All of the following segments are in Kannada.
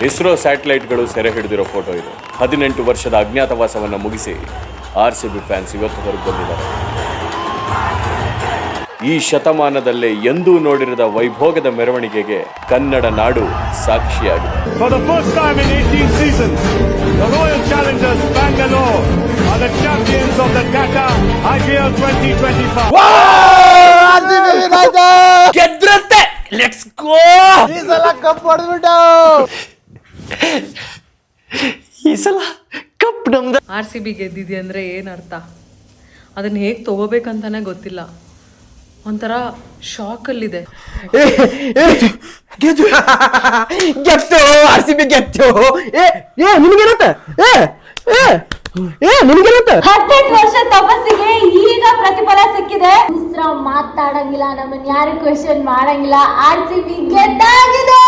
ಇಸ್ರೋ ಸ್ಯಾಟಲೈಟ್ಗಳು ಸೆರೆ ಹಿಡಿದಿರೋ ಫೋಟೋ ಇದು. 18 ವರ್ಷದ ಅಜ್ಞಾತವಾಸವನ್ನು ಮುಗಿಸಿ RCB ಫ್ಯಾನ್ಸ್ ಇವತ್ತುವರೆಗೂ ಬಂದಿದ್ದಾರೆ. ಈ ಶತಮಾನದಲ್ಲೇ ಎಂದೂ ನೋಡಿರದ ವೈಭೋಗದ ಮೆರವಣಿಗೆಗೆ ಕನ್ನಡ ನಾಡು ಸಾಕ್ಷಿಯಾಗಿದೆ. For the first time in 18 seasons, the Royal Challengers Bangalore are the champions of the Tata IPL 2025. ಗೆದ್ರಂತೆ, ಲೆಟ್ಸ್ ಗೋ. ಈ ಸಲ ಕಪ್ ಹೊಡೆದ್ಬಿಟ್ಟು, ಈ ಸಲ ಕಪ್ ನಮ್ದು. RCB ಗೆದ್ದಿದೆ ಅಂದರೆ ಏನು ಅರ್ಥ, ಅದನ್ನು ಹೇಗೆ ತಗೋಬೇಕಂತಾನೆ ಗೊತ್ತಿಲ್ಲ. ಒಂಥರ ಶಾಕಲ್ಲಿದೆ. ಗೆದ್ದು RCB ಗೆದ್ದು. ನಿಮಗೇನಂತ ನಿಮಗೇನಂತ 18 ವರ್ಷ ತಪಸ್ಸಿಗೆ ಈಗ ಪ್ರತಿಫಲ ಸಿಕ್ಕಿದೆ. ಮಾತಾಡಂಗಿಲ್ಲ, ನಮ್ಮನ್ನ ಯಾರು ಕ್ವೆಶ್ಚನ್ ಮಾಡಂಗಿಲ್ಲ. RCB ಗೆದ್ದಾಗಿದೆ.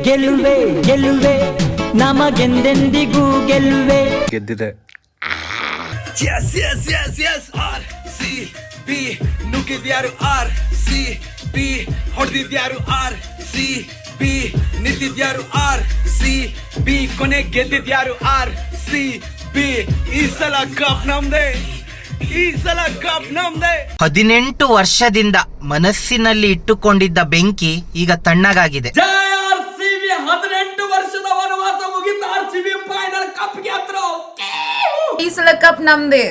ಗೆಲ್ಲುವೆ ಗೆಲ್ಲುವೆ ನಮಗೆಂದೆಂದಿಗೂ ಗೆಲ್ಲುವೆ. ಗೆದ್ದಿದೆ. RCB ನುಗ್ಗಿದ್ಯಾರು RCB ಹೊಡೆದಿದ್ಯಾರು RCB ನಿಂತಿದ್ಯಾರು RCB ಕೊನೆ ಗೆದ್ದಿದ್ಯಾರು RCB. ಈ ಸಲ ಕಪ್ ನಮ್ದೆ, ಈ ಸಲ ಕಪ್ ನಮ್ದೆ. 18 ವರ್ಷದಿಂದ ಮನಸ್ಸಿನಲ್ಲಿ ಇಟ್ಟುಕೊಂಡಿದ್ದ ಬೆಂಕಿ ಈಗ ತಣ್ಣಗಾಗಿದೆ. ಜಯ RCB. 18 ವರ್ಷದ ವನವಾಸ ಮುಗಿದ RCB ಫೈನಲ್ ಕಪ್ ಗೆದ್ರು. ಈ ಸಲ ಕಪ್ ನಮ್ದೆ.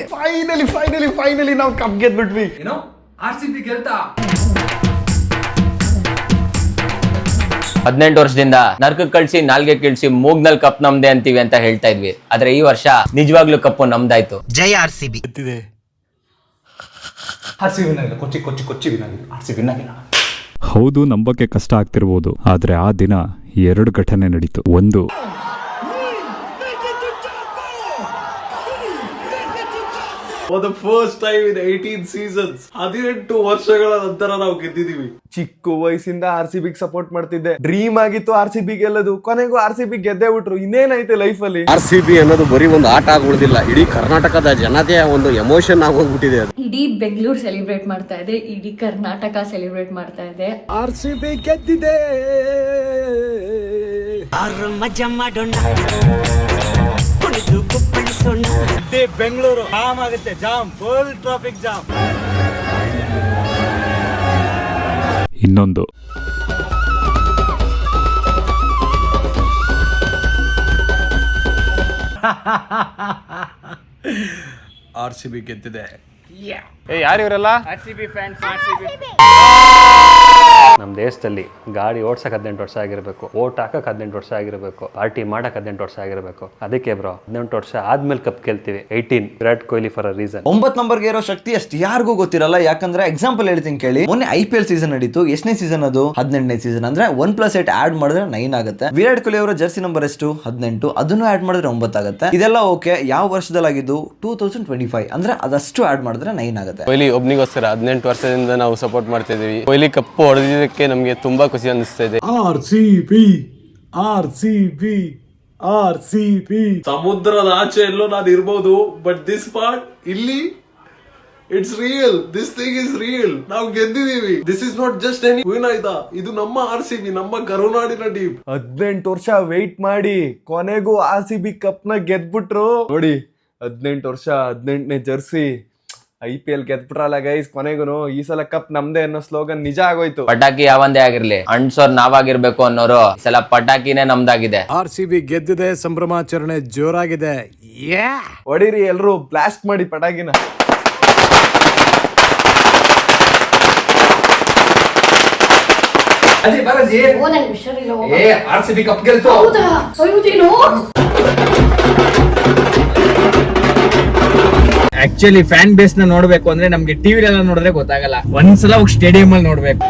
ಫೈನಲಿ ನಾವು ಕಪ್ ಗೆದ್ಬಿಟ್ವಿ. ಏನೋ RCB ಗೆಲ್ತಾ. 18 ವರ್ಷದಿಂದ ನರ್ಕಕ್ಕೆ ಕಳ್ಸಿ, ನಾಲ್ಗೆ ಕೀಳ್ಸಿ, ಮೂಗ್ನಲ್ಲಿ ಕಪ್ ನಮ್ದೆ ಅಂತೀವಿ ಅಂತ ಹೇಳ್ತಾ ಇದ್ವಿ. ಆದ್ರೆ ಈ ವರ್ಷ ನಿಜವಾಗ್ಲೂ ಕಪ್ಪು ನಮ್ದಾಯ್ತು. ಜೈ RCB. ಹೌದು, ನಂಬಕ್ಕೆ ಕಷ್ಟ ಆಗ್ತಿರ್ಬೋದು, ಆದ್ರೆ ಆ ದಿನ 2 ಘಟನೆ ನಡೀತು. ಒಂದು, For the first time in 18 seasons, 18 ವರ್ಷಗಳ ನಂತರ ನಾವು ಗೆದ್ದಿದೀವಿ. ಚಿಕ್ಕ ವಯಸ್ಸಿಂದ RCB ಸಪೋರ್ಟ್ ಮಾಡ್ತಿದ್ದೆ. ಡ್ರೀಮ್ ಆಗಿತ್ತು RCB ಗೆಲ್ಲೋದು. ಕೊನೆಗೂ RCB ಗೆದ್ದೇ ಬಿಟ್ರು. ಇನ್ನೇನೈತೆ ಲೈಫ್ ಅಲ್ಲಿ. RCB ಅನ್ನೋದು ಬರೀ ಒಂದು ಆಟ ಆಗುವುದಿಲ್ಲ, ಇಡೀ ಕರ್ನಾಟಕದ ಜನತೆಯ ಒಂದು ಎಮೋಷನ್ ಆಗೋಗ್ಬಿಟ್ಟಿದೆ. ಅದು ಇಡೀ ಬೆಂಗಳೂರು ಸೆಲೆಬ್ರೇಟ್ ಮಾಡ್ತಾ ಇದೆ, ಇಡೀ ಕರ್ನಾಟಕ ಸೆಲೆಬ್ರೇಟ್ ಮಾಡ್ತಾ ಇದೆ. RCB ಗೆದ್ದಿದೆ. ಮಜಾ ಮಾಡೋಣ, ಕುಣಿದು ಕುಪ್ಪಳಿಸೋಣ. ಬೆಂಗಳೂರು ಜಾಮ್ ಆಗುತ್ತೆ, ಜಾಮ್, ಫುಲ್ ಟ್ರಾಫಿಕ್ ಜಾಮ್. ಇನ್ನೊಂದು, RCB ಗೆದ್ದಿದೆ. ಯಾರು ಇವರೆಲ್ಲ? ನಮ್ಮ ದೇಶದಲ್ಲಿ ಗಾಡಿ ಓಡ್ಸಕ್ಕೆ 18 ವರ್ಷ ಆಗಿರಬೇಕು, ಓಟ್ ಹಾಕಕ್ಕೆ 18 ವರ್ಷ ಆಗಿರಬೇಕು, ಪಾರ್ಟಿ ಮಾಡಕ್ಕೆ 18 ವರ್ಷ ಆಗಿರಬೇಕು. ಅದಕ್ಕೆ ಬ್ರೋ 18 ವರ್ಷ ಆದ್ಮೇಲೆ ಕಪ್ ಗೆಲ್ತೀವಿ. 18 Virat Kohli for a reason. 9 ನಂಬರ್ಗೆ ಇರೋ ಶಕ್ತಿ ಅಷ್ಟು ಯಾರಿಗೂ ಗೊತ್ತಿರಲ್ಲ. ಯಾಕಂದ್ರೆ ಎಕ್ಸಾಂಪಲ್ ಹೇಳ್ತೀನಿ ಕೇಳಿ. ಮೊನ್ನೆ IPL ಸೀಸನ್ ನಡೀತು. ಎಷ್ಟನೇ ಸೀಸನ್ ಅದು? 18ನೇ ಸೀಸನ್. ಅಂದ್ರೆ 1+8 ಆಡ್ ಮಾಡಿದ್ರೆ 9 ಆಗುತ್ತೆ. ವಿರಾಟ್ ಕೊಹ್ಲಿ ಅವರ ಜರ್ಸಿ ನಂಬರ್ ಎಷ್ಟು? 18. ಅದನ್ನು ಆಡ್ ಮಾಡಿದ್ರೆ 9 ಆಗುತ್ತೆ. ಇದೆಲ್ಲ ಓಕೆ. ಯಾವ ವರ್ಷದಲ್ಲಾಗಿದ್ದು? 2025. ಅಂದ್ರೆ ಅದಷ್ಟು ಆಡ್ ಮಾಡಿದ್ರೆ 9 ಆಗುತ್ತೆ. ಕೊಹ್ಲಿ ಒಬ್ನಿಗೋಸ್ಕರ 18 ವರ್ಷದಿಂದ ನಾವು ಸಪೋರ್ಟ್ ಮಾಡ್ತಾ ಇದೀವಿ. ಕೊಹ್ಲಿ ಕಪ್ಪು ಹೊಡೆದಿದ್ದಕ್ಕೆ ನಮಗೆ ತುಂಬಾ ಖುಷಿ ಅನಿಸ್ತಾ ಇದೆ. RCB ಸಮುದ್ರದ ಆಚೆ ಎಲ್ಲೋ ನಾನು ಇರ್ಬೋದು, ಬಟ್ ದಿಸ್ ಪಾರ್ಟ್ ಇಲ್ಲಿ it's real. This thing is real. ನಾವು ಗೆದ್ದಿದೀವಿ. This is not just any win ಆಯ್ತಾ, ಇದು ನಮ್ಮ RCB, ನಮ್ಮ ಕರುನಾಡಿನ ಟೀಮ್. 18 ವರ್ಷ ವೆಯ್ಟ್ ಮಾಡಿ ಕೊನೆಗೂ RCB ಕಪ್ ನ ಗೆದ್ಬಿಟ್ರು. ನೋಡಿ, 18 ವರ್ಷ, 18ನೇ ಜರ್ಸಿ, IPL ಗೆದ್ಬಿಟ್ರಲ್ಲ ಗೈಸ್. ಕೊನೆಗೂ ಈ ಸಲ ಕಪ್ ನಮ್ದೇ ಅನ್ನೋ ಸ್ಲೋಗನ್ ನಿಜ ಆಗೋಯ್ತು. ಪಟಾಕಿ ಯಾವಂದೇ ಆಗಿರ್ಲಿ, ಅಣ್ಸೋರ್ ನಾವಾಗಿರ್ಬೇಕು ಅನ್ನೋರು ಈ ಸಲ ಪಟಾಕಿನೇ ನಮ್ದಾಗಿದೆ. RCB ಗೆದ್ದಿದೆ, ಸಂಭ್ರಮಾಚರಣೆ ಜೋರಾಗಿದೆ. ಹೊಡಿರಿ ಎಲ್ರು, ಬ್ಲಾಸ್ಟ್ ಮಾಡಿ ಪಟಾಕಿನ. RCB ಕಪ್ ಗೆಲ್ತು. ಆಕ್ಚುಲಿ ಫ್ಯಾನ್ ಬೇಸ್ ನ ನೋಡ್ಬೇಕು ಅಂದ್ರೆ ನಮ್ಗೆ ಟಿವಿ ಎಲ್ಲ ನೋಡಿದ್ರೆ ಗೊತ್ತಾಗಲ್ಲ. ಒಂದ್ಸಲ ಹೋಗಿ ಸ್ಟೇಡಿಯಂ ಅಲ್ಲಿ ನೋಡ್ಬೇಕು.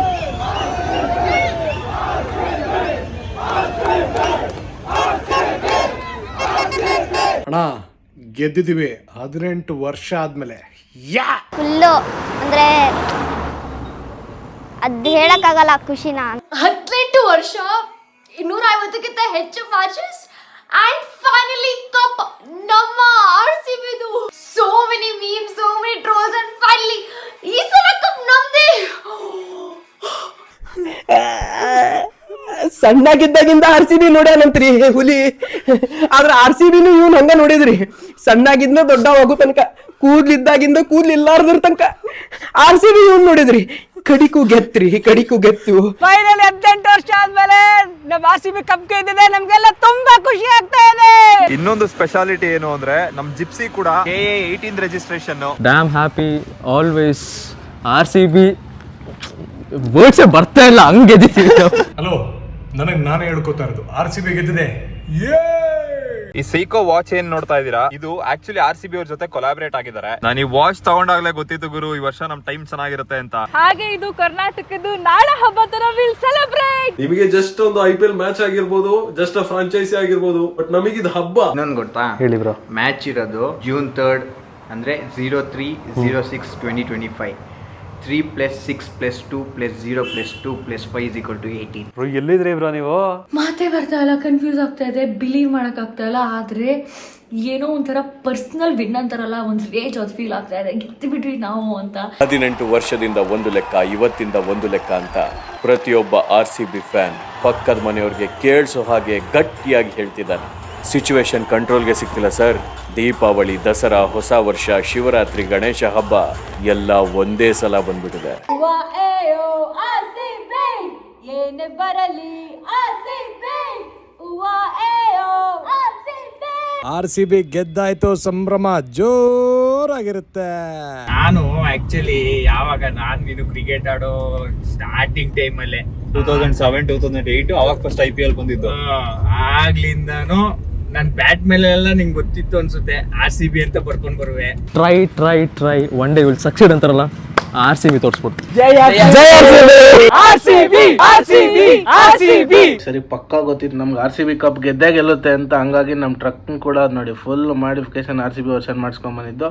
ಅಣ್ಣ ಗೆದ್ದಿದೀವಿ 18 ವರ್ಷ ಆದ್ಮೇಲೆ. ಫುಲ್ಲು ಅಂದ್ರೆ ಅದ್ ಹೇಳಕ್ಕಾಗಲ್ಲ ಖುಷಿನ. 18 ವರ್ಷ, 250ಕ್ಕಿಂತ ಹೆಚ್ಚು ಮ್ಯಾಚಸ್, and finally cup ನಮ್ಮ RCB ದು. So many memes, so many trolls, and finally ಈ ಸಲ ಕಪ್ ನಮ್ದೇ. ಸಣ್ಣಾಗಿದ್ದಾಗಿಂದ RCB ನೋಡ್ಯಾನಂತ್ರಿ ಹುಲಿ. ಆದ್ರ RCBನು ಇವ್ನು ಹಂಗ ನೋಡಿದ್ರಿ, ಸಣ್ಣಾಗಿದ್ದ ದೊಡ್ಡ ಹೋಗೋ ತನಕ, ಕೂದ್ಲಿದ್ದಾಗಿಂದ ಕೂದ್ಲಿಲ್ಲಾರ್ದ್ರ ತನಕ RCB ಇವ್ನು ನೋಡಿದ್ರಿ. ಕಡಿಕು ಗೆತ್ತು. ಫೈನಲ್ 18 ವರ್ಷ ಆದ್ಮೇಲೆ ನಮ್ಮ RCB ಕಪ್ ಗೆದ್ದಿದೆ, ನಮ್ಗೆಲ್ಲ ತುಂಬಾ ಖುಷಿ ಆಗ್ತಾ ಇದೆ. ಇನ್ನೊಂದು ಸ್ಪೆಷಾಲಿಟಿ ಏನು ಅಂದ್ರೆ ನಮ್ ಜಿಪ್ಸಿ ಕೂಡ KA18 registration. Dam happy always. RCB ವರ್ಡ್ಸೇ ಬರ್ತಾ ಇಲ್ಲ, ಹಂಗ್ ಗೆದ್ದಿದ್ದೀವಿ. ಹಲೋ, ನಾನೇ ಹೇಳ್ಕೊತಾ ಇರೋದು RCB ಗೆದ್ದಿದೆ. ಈ ಸೈಕೋ ವಾಚ್ ಏನ್ ನೋಡ್ತಾ ಇದೀರಾ, ಇದು ಆಕ್ಚುಲಿ RCB ಅವ್ರ ಜೊತೆ ಕೊಲಾಬರೇಟ್ ಆಗಿದ್ದಾರೆ. ನಾನು ಈ ವಾಚ್ ತಗೊಂಡಾಗ್ಲೇ ಗೊತ್ತಿತ್ತು ಗುರು, ಈ ವರ್ಷ ನಮ್ ಟೈಮ್ ಚೆನ್ನಾಗಿರುತ್ತೆ ಅಂತ. ಹಾಗೆ ಇದು ಕರ್ನಾಟಕದ್ದು ನಾಡ ಹಬ್ಬದ ವಿಲ್ ಸೆಲೆಬ್ರೇಟ್. ನಿಮಗೆ ಜಸ್ಟ್ ಒಂದು IPL ಮ್ಯಾಚ್ ಆಗಿರ್ಬೋದು, ಜಸ್ಟ್ ಫ್ರಾಂಚೈಸಿ ಆಗಿರ್ಬೋದು, ಬಟ್ ನಮಗಿದು ಹಬ್ಬ. ಇನ್ನೊಂದು ಗೊತ್ತಾ, ಹೇಳಿ ಬ್ರೋ. ಮ್ಯಾಚ್ ಇರೋದು June 3rd, ಅಂದ್ರೆ 03/06/2025. 3 + 6 + 2 + 0 + 2 + 5 = 18. ಬ್ರೋ ಎಲ್ಲಿದ್ರಿ ಬ್ರೋ ನೀವು? ಮಾತೇ ಬರ್ತಾ ಇಲ್ಲ, ಕನ್ಫ್ಯೂಸ್ ಆಗ್ತಾ ಇದೆ, ಬಿಲೀವ್ ಮಾಡಕ್ ಆಗ್ತಾ ಇಲ್ಲ. ಆದ್ರೆ ಏನೋ ಒಂಥರ ಪರ್ಸನಲ್ ವಿನ್ ಅಂತಾರಲ್ಲ, ಒಂದು ರೇಜ್ ಅದು ಫೀಲ್ ಆಗ್ತಾ ಇದೆ, ಗೆದ್ದು ಬಿಟ್ವಿ ನಾವು ಅಂತ. 18 ವರ್ಷದಿಂದ ಒಂದು ಲೆಕ್ಕ, ಇವತ್ತಿಂದ ಒಂದು ಲೆಕ್ಕ ಅಂತ ಪ್ರತಿಯೊಬ್ಬ RCB ಫ್ಯಾನ್ ಪಕ್ಕದ ಮನೆಯವ್ರಿಗೆ ಕೇಳಿಸೋ ಹಾಗೆ ಗಟ್ಟಿಯಾಗಿ ಹೇಳ್ತಿದ್ದಾನೆ. ಸಿಚುವೇಶನ್ ಕಂಟ್ರೋಲ್ಗೆ ಸಿಕ್ತಿಲ್ಲ ಸರ್. ದೀಪಾವಳಿ, ದಸರಾ, ಹೊಸ ವರ್ಷ, ಶಿವರಾತ್ರಿ, ಗಣೇಶ ಹಬ್ಬ ಎಲ್ಲ ಒಂದೇ ಸಲ ಬಂದ್ಬಿಟ್ಟಿದೆ. RCB ಗೆದ್ದಾಯ್ತು, ಸಂಭ್ರಮ ಜೋರಾಗಿರುತ್ತೆ. ನಾನು ಆಕ್ಚುಲಿ ಯಾವಾಗ ನೀನು ಕ್ರಿಕೆಟ್ ಆಡೋ ಸ್ಟಾರ್ಟಿಂಗ್ ಟೈಮ್ ಅಲ್ಲೇ 2007-2008 ಅವಾಗ ಫಸ್ಟ್ IPL ಬಂದಿದ್ದು. ಆಗ್ಲಿಂದಾನು ನನ್ ಬ್ಯಾಟ್ ಮೇಲೆ ಎಲ್ಲ ನಿಂಗೆ ಗೊತ್ತಿತ್ತು ಅನ್ಸುತ್ತೆ, RCB ಅಂತ ಬರ್ಕೊಂಡ್ ಬರುವೆ. Try one day will succeed ಅಂತಾರಲ್ಲ, RCB ತೋರಿಸ್ಬಿಟ್ಟು. ಸರಿ ಪಕ್ಕಾ ಗೊತ್ತಿತ್ತು ನಮ್ಗೆ RCB ಕಪ್ ಗೆದ್ದೇ ಗೆಲ್ಲುತ್ತೆ ಅಂತ. ಹಂಗಾಗಿ ನಮ್ಮ ಟ್ರಕ್ ಕೂಡ ನೋಡಿ ಫುಲ್ ಮಾಡಿಫಿಕೇಶನ್ RCB ವರ್ಷನ್ ಮಾಡಿಸ್ಕೊಂಡ್ ಬಂದಿದ್ದು.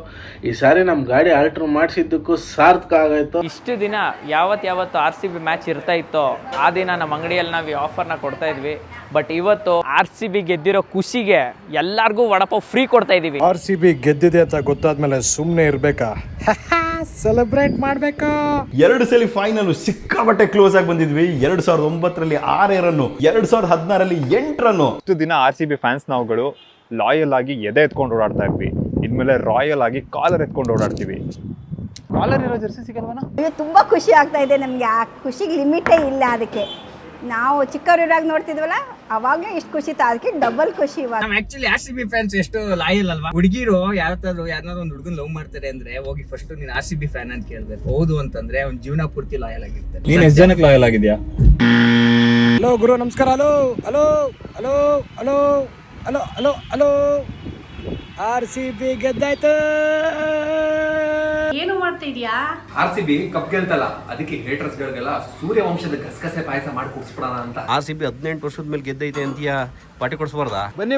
ಈ ಸಾರಿ ನಮ್ಮ ಗಾಡಿ ಆಲ್ಟ್ರ್ ಮಾಡಿಸಿದ್ದಕ್ಕೂ ಸಾರ್ಥಕ ಆಗಾಯ್ತು. ಇಷ್ಟು ದಿನ ಯಾವತ್ತು RCB ಮ್ಯಾಚ್ ಇರ್ತಾ ಇತ್ತೋ ಆ ದಿನ ನಮ್ಮ ಅಂಗಡಿಯಲ್ಲಿ ನಾವು ಈ ಆಫರ್ನ ಕೊಡ್ತಾ ಇದ್ವಿ. ಬಟ್ ಇವತ್ತು RCB ಗೆದ್ದಿರೋ ಖುಷಿಗೆ ಎಲ್ಲಾರ್ಗೂ ವಡಪಾವ್ ಫ್ರೀ ಕೊಡ್ತಾ ಇದೀವಿ. RCB ಗೆದ್ದಿದೆ ಅಂತ ಗೊತ್ತಾದ್ಮೇಲೆ ಸುಮ್ನೆ ಇರ್ಬೇಕಾ, ಸೆಲೆಬ್ರೇಟ್ ಮಾಡ್ಬೇಕಾ. 2 ಸಲ ಫೈನಲ್ ಸಿಕ್ಕಾಪಟ್ಟೆ ಕ್ಲೋಸ್ ಆಗಿ ಬಂದಿದ್ವಿ. 2009ರಲ್ಲಿ 6 ರನ್ನು, 2016ರಲ್ಲಿ 8 ರನ್ನು. ಇಷ್ಟು ದಿನ RCB ಫ್ಯಾನ್ಸ್ ನಾವುಗಳು ಲಾಯಲ್ ಆಗಿ ಎದೆ ಎತ್ಕೊಂಡು ಓಡಾಡ್ತಾ ಇದ್ವಿ, ಇನ್ಮೇಲೆ ರಾಯಲ್ ಆಗಿ ಕಾಲರ್ ಎತ್ಕೊಂಡು ಓಡಾಡ್ತೀವಿ. ಕಾಲರ್ ಇರೋ ಜರ್ಸಿ ಸಿಗಲ್ವನ? ತುಂಬಾ ಖುಷಿ ಆಗ್ತಾ ಇದೆ ನಮ್ಗೆ. ಆ ಖುಷಿಗೆ ಲಿಮಿಟೇ ಇಲ್ಲ. ಅದಕ್ಕೆ ನಾವು ಚಿಕ್ಕವರಿರಾಗ ನೋಡ್ತಿದ್ವಲ್ಲ, ಅವಾಗಲೇ ಇಷ್ಟು ಖುಷಿ ಇತ್ತು, ಅದಕ್ಕೆ ಡಬಲ್ ಖುಷಿ ಇವಾಗ. ಆಕ್ಚುಲಿ RCB ಫ್ಯಾನ್ಸ್ ಎಷ್ಟು ಲಾಯಲ್ ಅಲ್ವಾ. ಹುಡುಗಿರು ಯಾರಾದ್ರೂ ಒಂದು ಹುಡುಗನ್ ಲವ್ ಮಾಡ್ತಾರೆ ಅಂದ್ರೆ ಹೋಗಿ ಫಸ್ಟ್ ನೀನ್ RCB ಫ್ಯಾನ್ ಅಂತ ಕೇಳ್ಬೇಕು. ಹೌದು ಅಂತಂದ್ರೆ ಅವ್ನ ಜೀವನ ಪೂರ್ತಿ ಲಾಯಲ್ ಆಗಿರ್ತಾರೆ. ನೀನ್ ಎಷ್ಟು ಜನಕ್ಕೆ ಲಾಯಲ್ ಆಗಿದ್ಯಾ? ಹಲೋ ಗುರು, ನಮಸ್ಕಾರ. Hello RCB ಗೆದ್ದಾಯ್ತು. ಏನು ಮಾಡ್ತಾ ಇದೀಯಾ? RCB ಕಪ್ ಗೆಲ್ತಲ್ಲ, ಅದಕ್ಕೆ ಹೇಟರ್ಸ್ ಗಳಿಗೆಲ್ಲ ಸೂರ್ಯವಂಶದ ಗಸಗಸೆ ಪಾಯಸ ಮಾಡಿ ಕುಡಿಸ್ಬಿಡೋಣ ಅಂತ. RCB 18 ವರ್ಷದ ಮೇಲೆ ಗೆದ್ದೈತೆ ಅಂತೀಯ, ಪಾರ್ಟಿ ಕೊಡಿಸ್ಬಾರ್ದಾ? ಬನ್ನಿ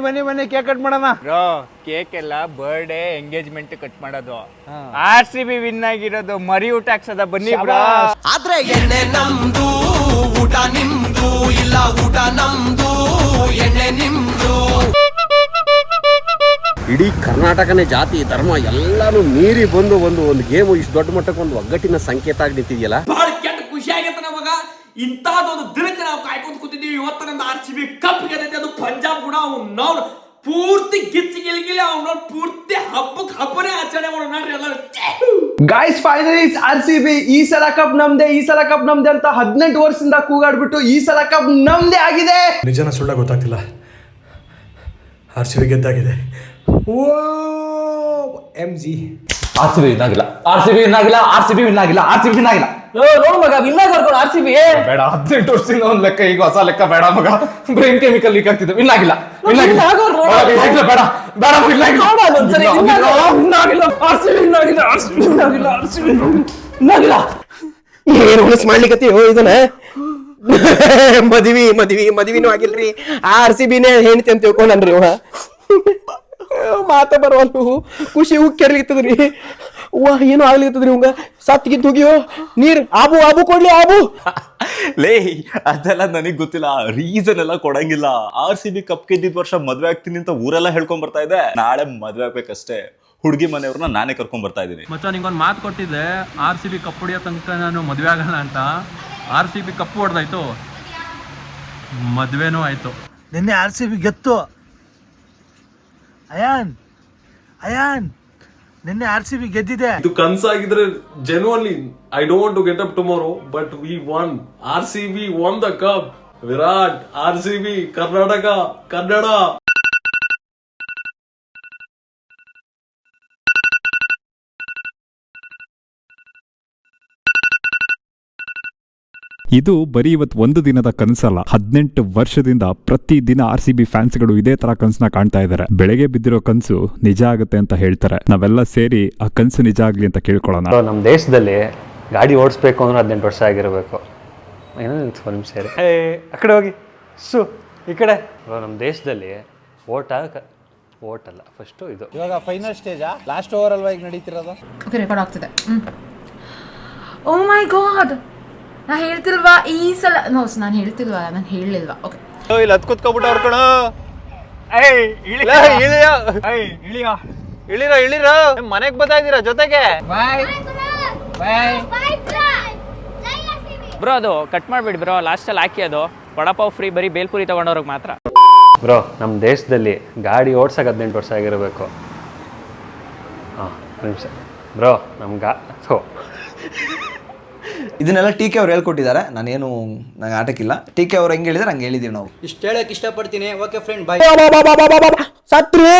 ಕೇಕ್ ಕಟ್ ಮಾಡೋಣ. ಬ್ರೋ ಕೇಕ್ ಎಲ್ಲ ಬರ್ಡೇ ಎಂಗೇಜ್ಮೆಂಟ್ ಕಟ್ ಮಾಡೋದು. RCB ವಿನ್ ಆಗಿರೋದು ಮರಿ ಊಟ ಹಾಕ್ಸದ. ಬನ್ನಿ ಬ್ರೋ. ಆದ್ರೆ ಎಣ್ಣೆ ನಮ್ದು, ಊಟ ನಿಮ್ದು, ಇಲ್ಲ ಊಟ ನಮ್ದು, ಎಣ್ಣೆ ನಿಮ್ದು. ಇಡೀ ಕರ್ನಾಟಕನೇ ಜಾತಿ ಧರ್ಮ ಎಲ್ಲಾನು ಮೀರಿ ಬಂದು ಒಂದು ಗೇಮ್ ಇಷ್ಟು ದೊಡ್ಡ ಮಟ್ಟಕ್ಕೆ ಒಂದು ಒಗ್ಗಟ್ಟಿನ ಸಂಕೇತ ಆಗಿ ನಿಂತಿದೆಯಲ್ಲ. ಬಹಳ ಕೆಟ್ಟ ಖುಷಿ ಆಗೈತೆ ನಮಗ. ಇಂಥದ್ದೊಂದು ದಿನಕ್ಕೆ ನಾವು ಕಾಯ್ಕೊಂಡು ಕೂತಿದ್ದೀವಿ. ಇವತ್ತು ನಮ್ಮ RCB ಕಪ್ ಗೆದ್ದೈತೆ. ಅದು ಪಂಜಾಬ್ ಕೂಡ ಅವ್ನು ಪೂರ್ತಿ ಗಿಚ್ಚಿ ಗಿಲಿಗಿಲಿ ಅವ್ನು ಪೂರ್ತಿ ಹಬ್ಬನೇ ಆಚರಣೆ ಮಾಡೋಣ ನೋಡ್ರಿ ಎಲ್ಲರೂ. ಗೈಸ್ ಫೈನಲಿ RCB ಈ ಸಲ ಕಪ್ ನಮ್ದೆ ಅಂತ 18 ವರ್ಷದಿಂದ ಕೂಗಾಡ್ಬಿಟ್ಟು ಈ ಸಲ ಕಪ್ ನಮ್ದೇ ಆಗಿದೆ. ನಿಜನ ಸುಳ್ಳ ಗೊತ್ತಾಗ್ತಿಲ್ಲ, RCB ಗೆದ್ದಾಗಿದೆ. MG RCB ವಿನ್ ಆಗಿಲ್ಲ. ನೋಡು ಮಗ, ವಿನ್ ಆಗೋರ್ಗಳು RCB ಬೇಡ. 18 ವರ್ಷದಿಂದ ಒಂದು ಲೆಕ್ಕ, ಈಗ ಹೊಸ ಲೆಕ್ಕ ಬೇಡ ಮಗ. ಬ್ರೈನ್ ಕೆಮಿಕಲ್ ಲೀಕ್ ಆಗ್ತಿದೆ. ವಿನ್ ಆಗಿಲ್ಲ. ಏನು ಮನಸ್ಸು ಮಾಡ್ಲಿಕ್ಕೆ ಇದನ್ನ ಮದ್ವಿನೂ ಆಗಿಲ್ರಿ. RCBನೇ ಹೆಣ್ತಿ ಅಂತ ತಿಳ್ಕೊಂಡ್ರಿ. ಮಾತ ಬರವಲ್ಲು, ಖುಷಿ ಉಕ್ಕೆರ್ಲಿತ್ತದ್ರಿ. ಏನು ಆಗ್ಲಿತ್ತದ್ರಿ ಅವಂಗ. ಸತ್ತಿಗಿದ್ದು ಹೋಗಿಯೋ ನೀರ್ ಆಬು ಕೊಡ್ಲಿ ಆಬು. ಲೇ ಅದೆಲ್ಲ ನನಗ್ ಗೊತ್ತಿಲ್ಲ, ರೀಸನ್ ಎಲ್ಲ ಕೊಡಂಗಿಲ್ಲ. RCB ಕಪ್ ಗೆದ್ದಿದ್ ವರ್ಷ ಮದ್ವೆ ಆಗ್ತೀನಿ ಅಂತ ಊರೆಲ್ಲ ಹೇಳ್ಕೊಂಡ್ ಬರ್ತಾ ಇದೆ. ನಾಳೆ ಮದ್ವೆ ಆಗ್ಬೇಕಷ್ಟೇ. ಹುಡುಗಿ ಮನೆಯವ್ರನ್ನ ನಾನೇ ಕರ್ಕೊಂಡ್ ಬರ್ತಾ ಇದೀನಿ. ಮಚ್ಚ ನಿಂಗೊಂದು ಮಾತು ಕೊಟ್ಟಿದ್ದೆ, RCB ಕಪ್ ಹೊಡಿಯೋ ತನಕ ನಾನು ಮದ್ವೆ ಆಗಲ್ಲ ಅಂತ. RCB ಕಪ್ ಹೊಡೆದಾಯ್ತು, ಮದ್ವೆನೂ ಆಯ್ತು. ನಿನ್ನೆ RCB ಗೆತ್ತು. ಅಯಾನ್ ನಿನ್ನೆ RCB ಗೆದ್ದಿದೆ. ಇದು ಕನ್ಸಾಗಿದ್ರೆ genuinely I don't want to get up tomorrow, but we won. RCB won the cup. Virat, RCB, Karnataka, Kannada. ಇದು ಬರೀ ಇವತ್ತು ಒಂದು ದಿನದ ಕನಸಲ್ಲ, 18 ವರ್ಷದಿಂದ ಪ್ರತಿ ದಿನ RCB ಫ್ಯಾನ್ಸ್ಗಳು ಇದೇ ತರ ಕನಸನ್ನ ಕಾಣ್ತಾ ಇದ್ದಾರೆ. ಬೆಳಗ್ಗೆ ಬಿದ್ದಿರೋ ಕನಸು ನಿಜ ಆಗುತ್ತೆ ಅಂತ ಹೇಳ್ತಾರೆ. ನಾವೆಲ್ಲ ಸೇರಿ ಆ ಕನಸು ನಿಜ ಆಗ್ಲಿ ಅಂತ ಕೇಳ್ಕೊಳ್ಳೋಣ. ನಮ್ಮ ದೇಶದಲ್ಲಿ ಗಾಡಿ ಓಡಿಸ್ಬೇಕು ಅಂದ್ರೆ 18 ವರ್ಷ ಆಗಿರಬೇಕು. ಏನೋ ನಿಂತ್ಕೊಂಡು ನಿಮಿಷ ಸೇರಿ ಆ ಕಡೆ ಹೋಗಿ ಈ ಕಡೆ. ನಮ್ಮ ದೇಶದಲ್ಲಿ ಓಟಲ್ಲ ಫಸ್ಟು ಇದು. ಇವಾಗ ಫೈನಲ್ ಸ್ಟೇಜಾ, ಲಾಸ್ಟ್ ಓವರ್ ಅಲ್ವಾ ಈಗ ನಡೀತಿರೋದು? ಓಕೆ, ರೆಕಾರ್ಡ್ ಆಗ್ತಿದೆ. ಓ ಮೈ ಗಾಡ್, ನಾ ಹೇಳ್ತಿಲ್ವಾ ಈ ಸಲ? ನಾನು ಹೇಳಲಿಲ್ವಾ? ಓಕೆ, ಇಲ್ಲಿ ಹತ್ ಕೂತ್ಕೊಬಿಟ್ಟವ್ರ ಕಣ. ಇಳಿರ ಮನೆಗ್ ಬರ್ತಾ ಇದೀರಾ ಜೊತೆಗೆ? ಬ್ರೋ ಅದು ಕಟ್ ಮಾಡ್ಬಿಡಿ ಬ್ರೋ, ಲಾಸ್ಟಲ್ಲಿ ಹಾಕಿ ಅದು ವಡಪಾವ್ ಫ್ರೀ, ಬರೀ ಬೇಲ್ಪುರಿ ತಗೊಂಡವ್ರಿಗೆ ಮಾತ್ರ. ಬ್ರೋ ನಮ್ಮ ದೇಶದಲ್ಲಿ ಗಾಡಿ ಓಡ್ಸಕ್ಕೆ 18 ವರ್ಷ ಆಗಿರಬೇಕು. ನಿಮಿಷ ಬ್ರೋ ನಮ್ಗೆ ಇದನ್ನೆಲ್ಲ TK ಅವ್ರು ಹೇಳ್ಕೊಟ್ಟಿದ್ದಾರೆ. ನಂಗೆ ಆಟಕ್ಕಿಲ್ಲ. TK ಅವ್ರು ಹೆಂಗೆ ಹೇಳಿದ್ರೆ ಹಂಗೆ ಹೇಳಿದೀವಿ ನಾವು. ಇಷ್ಟು ಹೇಳಕ್ ಇಷ್ಟಪಡ್ತೀನಿ. ಓಕೆ ಫ್ರೆಂಡ್, ಬಾಯ್. ಸತ್ರಿ